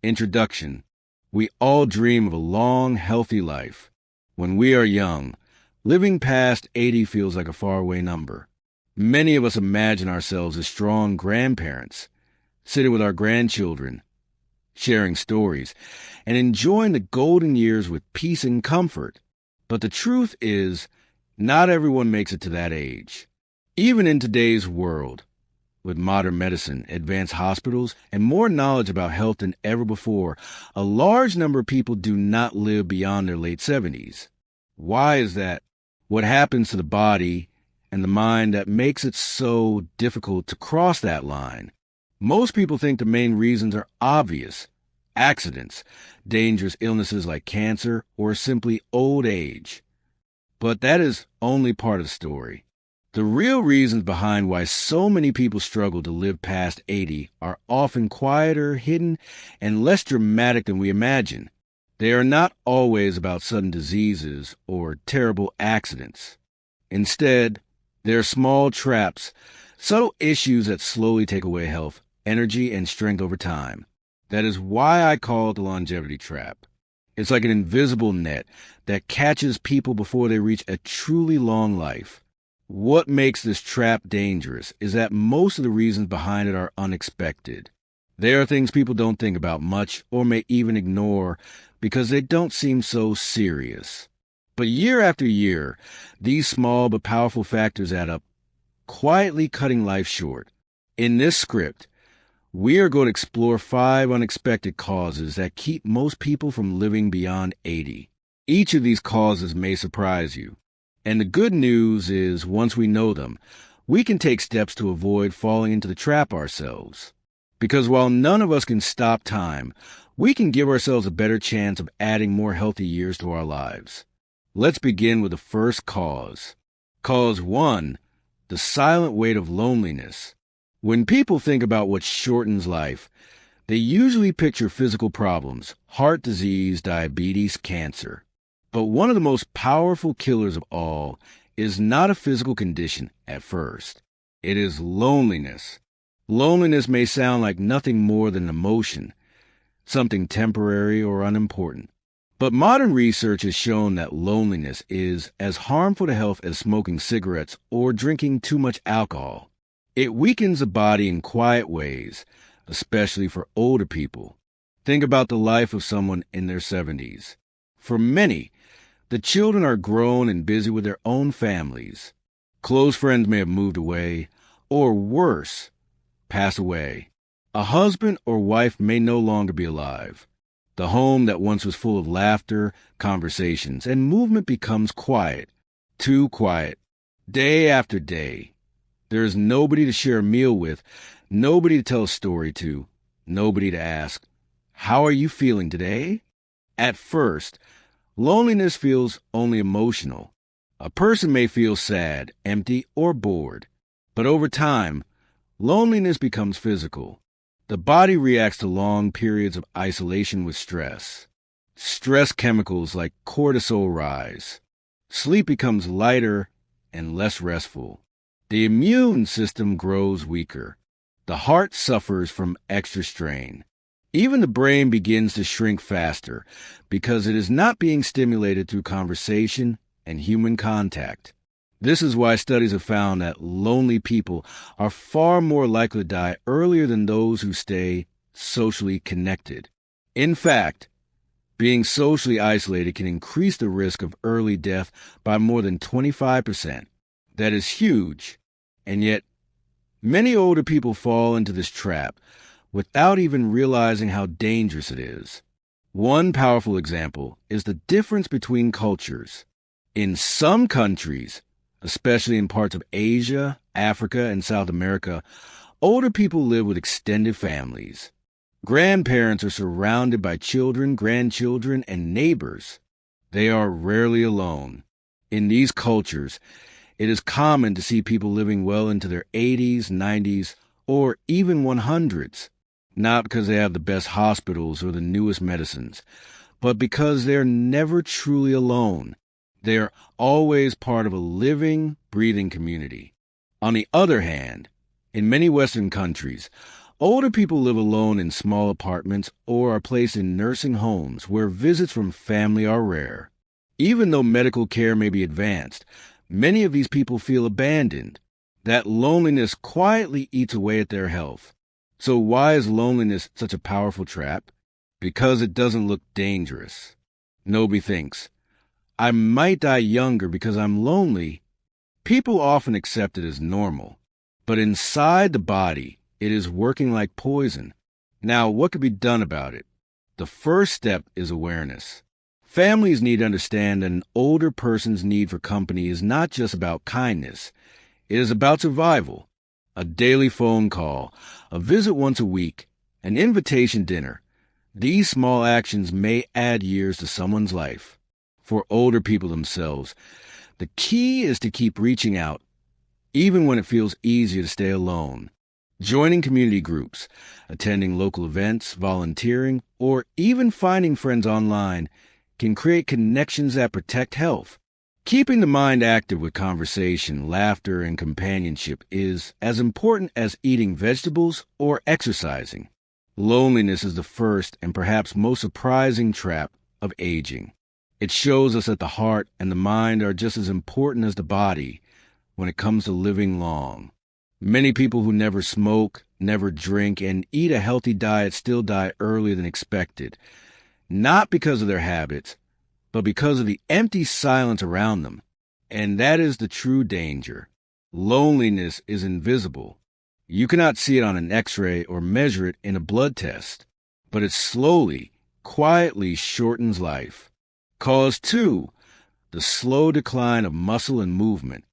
Introduction. We all dream of a long, healthy life. When we are young, living past 80 feels like a faraway number. Many of us imagine ourselves as strong grandparents, sitting with our grandchildren, sharing stories, and enjoying the golden years with peace and comfort. But the truth is, not everyone makes it to that age. Even in today's world, with modern medicine, advanced hospitals, and more knowledge about health than ever before, a large number of people do not live beyond their late 70s. Why is that? What happens to the body and the mind that makes it so difficult to cross that line? Most people think the main reasons are obvious: accidents, dangerous illnesses like cancer, or simply old age. But that is only part of the story. The real reasons behind why so many people struggle to live past 80 are often quieter, hidden, and less dramatic than we imagine. They are not always about sudden diseases or terrible accidents. Instead, they are small traps, subtle issues that slowly take away health, energy, and strength over time. That is why I call it the longevity trap. It's like an invisible net that catches people before they reach a truly long life. What makes this trap dangerous is that most of the reasons behind it are unexpected. They are things people don't think about much or may even ignore because they don't seem so serious. But year after year, these small but powerful factors add up, quietly cutting life short. In this script, we are going to explore 5 unexpected causes that keep most people from living beyond 80. Each of these causes may surprise you. And the good news is, once we know them, we can take steps to avoid falling into the trap ourselves. Because while none of us can stop time, we can give ourselves a better chance of adding more healthy years to our lives. Let's begin with the first cause. Cause 1, the silent weight of loneliness. When people think about what shortens life, they usually picture physical problems: heart disease, diabetes, cancer. But one of the most powerful killers of all is not a physical condition at first. It is loneliness. Loneliness may sound like nothing more than an emotion, something temporary or unimportant. But modern research has shown that loneliness is as harmful to health as smoking cigarettes or drinking too much alcohol. It weakens the body in quiet ways, especially for older people. Think about the life of someone in their 70s. For many, the children are grown and busy with their own families. Close friends may have moved away, or worse, pass away. A husband or wife may no longer be alive. The home that once was full of laughter, conversations, and movement becomes quiet, too quiet, day after day. There is nobody to share a meal with, nobody to tell a story to, nobody to ask, "How are you feeling today?" At first, loneliness feels only emotional. A person may feel sad, empty, or bored. But over time, loneliness becomes physical. The body reacts to long periods of isolation with stress. Stress chemicals like cortisol rise. Sleep becomes lighter and less restful. The immune system grows weaker. The heart suffers from extra strain. Even the brain begins to shrink faster because it is not being stimulated through conversation and human contact. This is why studies have found that lonely people are far more likely to die earlier than those who stay socially connected. In fact, being socially isolated can increase the risk of early death by more than 25%. That is huge. And yet, many older people fall into this trap without even realizing how dangerous it is. One powerful example is the difference between cultures. In some countries, especially in parts of Asia, Africa, and South America, older people live with extended families. Grandparents are surrounded by children, grandchildren, and neighbors. They are rarely alone. In these cultures, it is common to see people living well into their 80s, 90s, or even 100s. Not because they have the best hospitals or the newest medicines, but because they're never truly alone. They are always part of a living, breathing community. On the other hand, in many Western countries, Older people live alone in small apartments or are placed in nursing homes where visits from family are rare. Even though medical care may be advanced, many of these people feel abandoned. That loneliness quietly eats away at their health. So why is loneliness such a powerful trap? Because it doesn't look dangerous. Nobody thinks, I might die younger because I'm lonely. People often accept it as normal. But inside the body, it is working like poison. Now, what can be done about it? The first step is awareness. Families need to understand that an older person's need for company is not just about kindness. It is about survival. A daily phone call, a visit once a week, an invitation dinner. These small actions may add years to someone's life. For older people themselves, the key is to keep reaching out, even when it feels easier to stay alone. Joining community groups, attending local events, volunteering, or even finding friends online can create connections that protect health. Keeping the mind active with conversation, laughter, and companionship is as important as eating vegetables or exercising. Loneliness is the first and perhaps most surprising trap of aging. It shows us that the heart and the mind are just as important as the body when it comes to living long. Many people who never smoke, never drink, and eat a healthy diet still die earlier than expected, not because of their habits, but because of the empty silence around them. And that is the true danger. Loneliness is invisible. You cannot see it on an X-ray or measure it in a blood test, but it slowly, quietly shortens life. Cause 2, the slow decline of muscle and movement.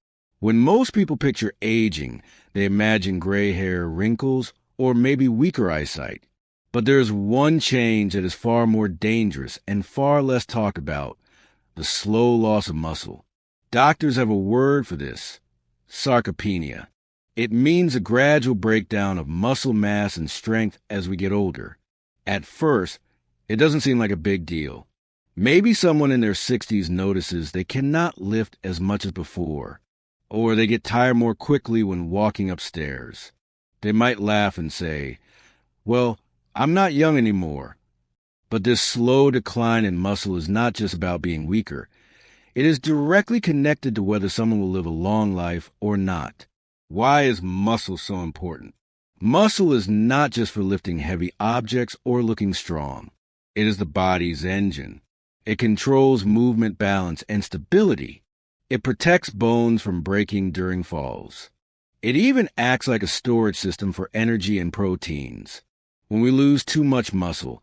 When most people picture aging, they imagine gray hair, wrinkles, or maybe weaker eyesight. But there's one change that is far more dangerous and far less talked about: the slow loss of muscle. Doctors have a word for this: sarcopenia. It means a gradual breakdown of muscle mass and strength as we get older. At first, it doesn't seem like a big deal. Maybe someone in their 60s notices they cannot lift as much as before, or they get tired more quickly when walking upstairs. They might laugh and say, well, I'm not young anymore. But this slow decline in muscle is not just about being weaker. It is directly connected to whether someone will live a long life or not. Why is muscle so important? Muscle is not just for lifting heavy objects or looking strong. It is the body's engine. It controls movement, balance, and stability. It protects bones from breaking during falls. It even acts like a storage system for energy and proteins. When we lose too much muscle,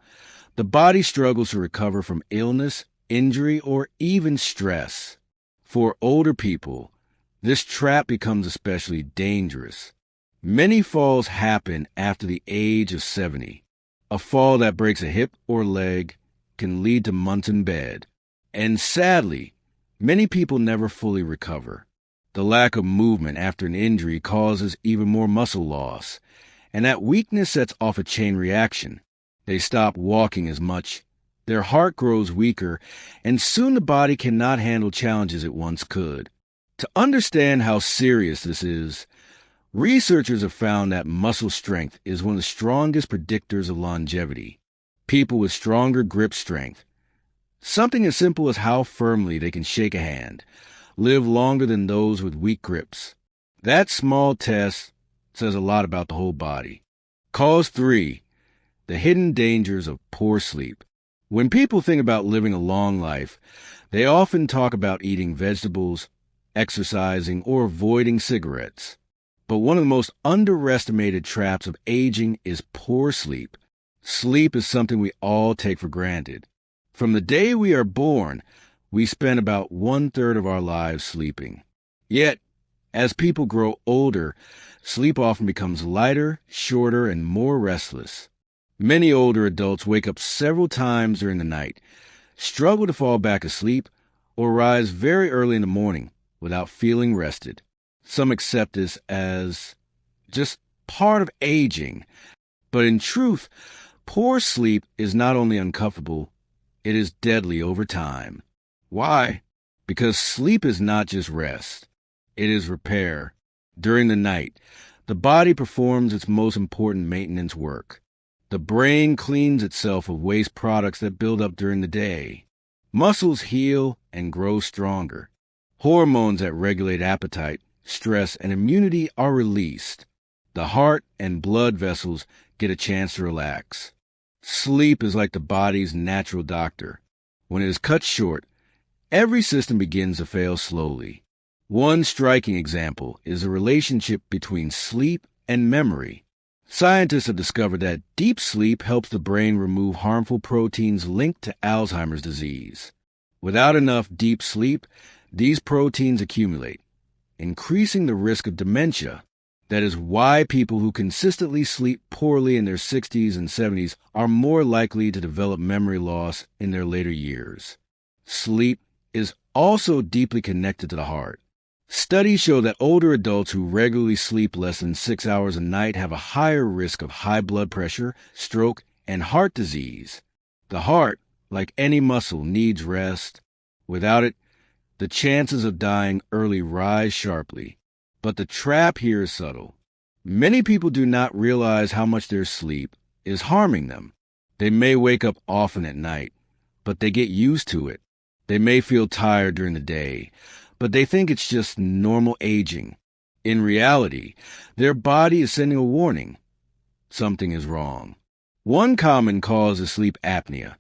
the body struggles to recover from illness, injury, or even stress. For older people, this trap becomes especially dangerous. Many falls happen after the age of 70. A fall that breaks a hip or leg can lead to months in bed. And sadly, many people never fully recover. The lack of movement after an injury causes even more muscle loss, and that weakness sets off a chain reaction. They stop walking as much, their heart grows weaker, and soon the body cannot handle challenges it once could. To understand how serious this is, researchers have found that muscle strength is one of the strongest predictors of longevity. People with stronger grip strength, something as simple as how firmly they can shake a hand, live longer than those with weak grips. That small test says a lot about the whole body. Cause 3, the hidden dangers of poor sleep. When people think about living a long life, they often talk about eating vegetables, exercising, or avoiding cigarettes. But one of the most underestimated traps of aging is poor sleep. Sleep is something we all take for granted. From the day we are born, we spend about 1/3 of our lives sleeping. Yet, as people grow older, sleep often becomes lighter, shorter, and more restless. Many older adults wake up several times during the night, struggle to fall back asleep, or rise very early in the morning without feeling rested. Some accept this as just part of aging, but in truth, poor sleep is not only uncomfortable, it is deadly over time. Why? Because sleep is not just rest. It is repair. During the night, The body performs its most important maintenance work. The brain cleans itself of waste products that build up during the day. Muscles heal and grow stronger. Hormones that regulate appetite, stress, and immunity are released. The heart and blood vessels get a chance to relax. Sleep is like the body's natural doctor. When it is cut short, every system begins to fail slowly. One striking example is the relationship between sleep and memory. Scientists have discovered that deep sleep helps the brain remove harmful proteins linked to Alzheimer's disease. Without enough deep sleep, these proteins accumulate, increasing the risk of dementia. That is why people who consistently sleep poorly in their 60s and 70s are more likely to develop memory loss in their later years. Sleep is also deeply connected to the heart. Studies show that older adults who regularly sleep less than 6 hours a night have a higher risk of high blood pressure, stroke, and heart disease. The heart, like any muscle, needs rest. Without it, the chances of dying early rise sharply. But the trap here is subtle. Many people do not realize how much their sleep is harming them. They may wake up often at night, but they get used to it. They may feel tired during the day, but they think it's just normal aging. In reality, their body is sending a warning. Something is wrong. One common cause is sleep apnea,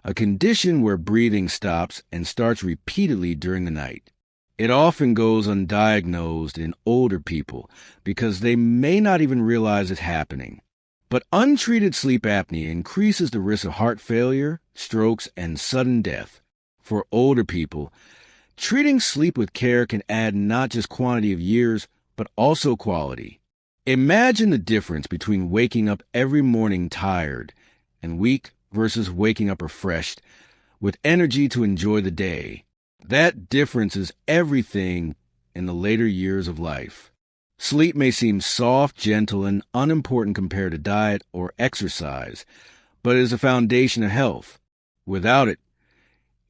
a condition where breathing stops and starts repeatedly during the night. It often goes undiagnosed in older people because they may not even realize it's happening. But untreated sleep apnea increases the risk of heart failure, strokes, and sudden death. For older people, treating sleep with care can add not just quantity of years, but also quality. Imagine the difference between waking up every morning tired and weak versus waking up refreshed, with energy to enjoy the day. That difference is everything in the later years of life. Sleep may seem soft, gentle, and unimportant compared to diet or exercise, but it is a foundation of health. Without it,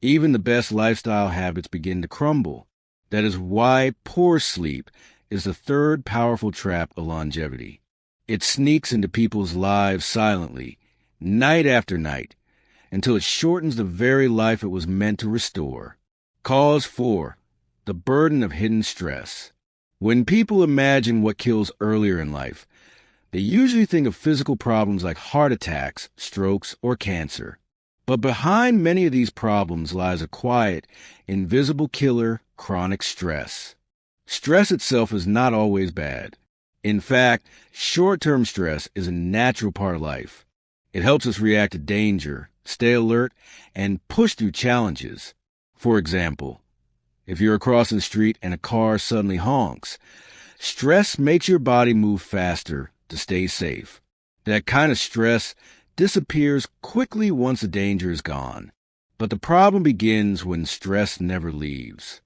even the best lifestyle habits begin to crumble. That is why poor sleep is the third powerful trap of longevity. It sneaks into people's lives silently, night after night, until it shortens the very life it was meant to restore. Cause 4. The burden of hidden stress. When people imagine what kills earlier in life, they usually think of physical problems like heart attacks, strokes, or cancer. But behind many of these problems lies a quiet, invisible killer: chronic stress. Stress itself is not always bad. In fact, short-term stress is a natural part of life. It helps us react to danger, stay alert, and push through challenges. For example, if you're crossing the street and a car suddenly honks, stress makes your body move faster to stay safe. That kind of stress disappears quickly once the danger is gone. But the problem begins when stress never leaves.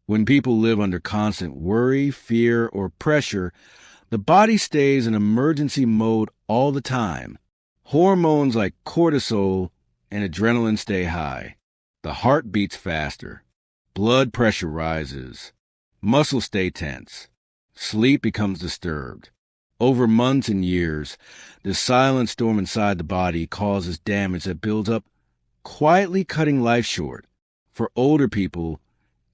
When people live under constant worry, fear, or pressure, the body stays in emergency mode all the time. Hormones like cortisol and adrenaline stay high. The heart beats faster. Blood pressure rises. Muscles stay tense. Sleep becomes disturbed. Over months and years, this silent storm inside the body causes damage that builds up, quietly cutting life short. For older people,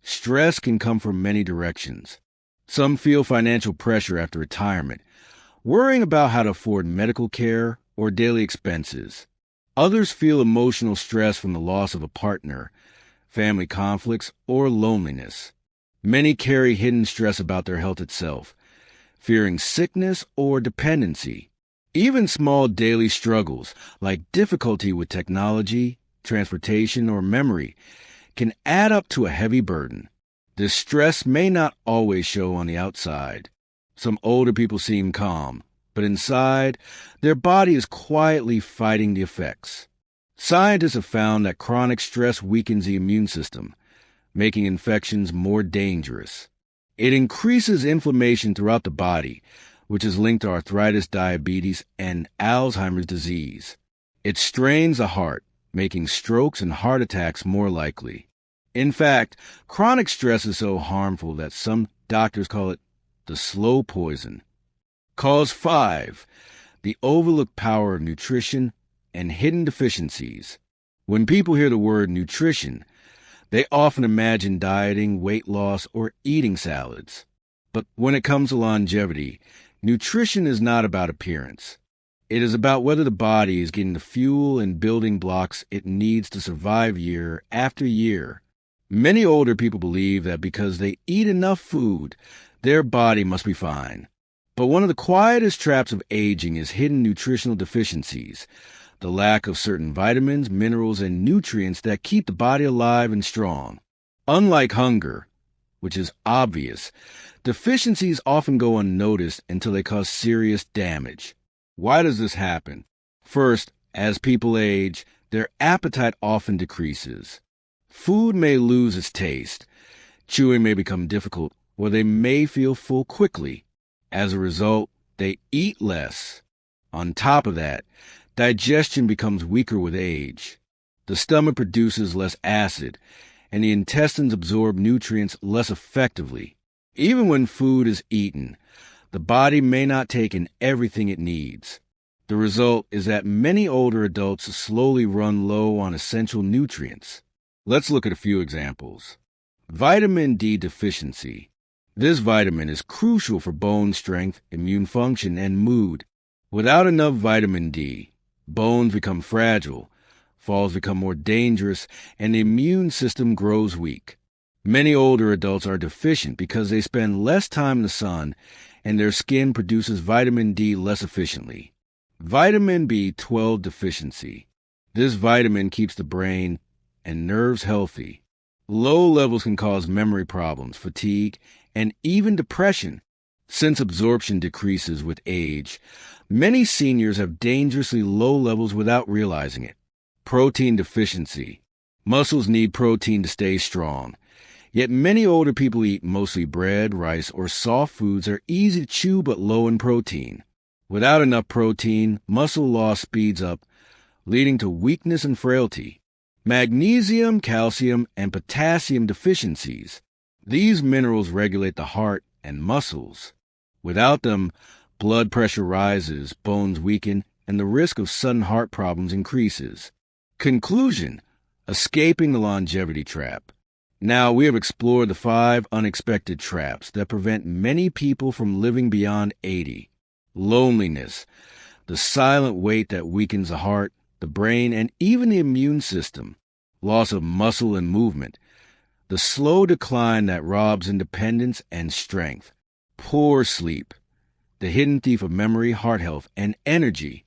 stress can come from many directions. Some feel financial pressure after retirement, worrying about how to afford medical care or daily expenses. Others feel emotional stress from the loss of a partner, family conflicts, or loneliness. Many carry hidden stress about their health itself, fearing sickness or dependency. Even small daily struggles, like difficulty with technology, transportation, or memory, can add up to a heavy burden. This stress may not always show on the outside. Some older people seem calm, but inside, their body is quietly fighting the effects. Scientists have found that chronic stress weakens the immune system, making infections more dangerous. It increases inflammation throughout the body, which is linked to arthritis, diabetes, and Alzheimer's disease. It strains the heart, making strokes and heart attacks more likely. In fact, chronic stress is so harmful that some doctors call it the slow poison. Cause 5. The overlooked power of nutrition and hidden deficiencies. When people hear the word nutrition, they often imagine dieting, weight loss, or eating salads. But when it comes to longevity, nutrition is not about appearance. It is about whether the body is getting the fuel and building blocks it needs to survive year after year. Many older people believe that because they eat enough food, their body must be fine. But one of the quietest traps of aging is hidden nutritional deficiencies, the lack of certain vitamins, minerals, and nutrients that keep the body alive and strong. Unlike hunger, which is obvious, deficiencies often go unnoticed until they cause serious damage. Why does this happen? First, as people age, their appetite often decreases. Food may lose its taste, chewing may become difficult, or they may feel full quickly. As a result, they eat less. On top of that, digestion becomes weaker with age. The stomach produces less acid, and the intestines absorb nutrients less effectively. Even when food is eaten, the body may not take in everything it needs. The result is that many older adults slowly run low on essential nutrients. Let's look at a few examples. Vitamin D deficiency. This vitamin is crucial for bone strength, immune function, and mood. Without enough vitamin D, bones become fragile, falls become more dangerous, and the immune system grows weak. Many older adults are deficient because they spend less time in the sun and their skin produces vitamin D less efficiently. Vitamin B12 deficiency. This vitamin keeps the brain and nerves healthy. Low levels can cause memory problems, fatigue, and even depression. Since absorption decreases with age, many seniors have dangerously low levels without realizing it. Protein deficiency. Muscles need protein to stay strong. Yet many older people eat mostly bread, rice, or soft foods that are easy to chew but low in protein. Without enough protein, muscle loss speeds up, leading to weakness and frailty. Magnesium, calcium, and potassium deficiencies. These minerals regulate the heart and muscles. Without them, blood pressure rises, bones weaken, and the risk of sudden heart problems increases. Conclusion: escaping the longevity trap. Now, we have explored the 5 unexpected traps that prevent many people from living beyond 80. Loneliness, the silent weight that weakens the heart, the brain, and even the immune system. Loss of muscle and movement, the slow decline that robs independence and strength. Poor sleep, the hidden thief of memory, heart health, and energy.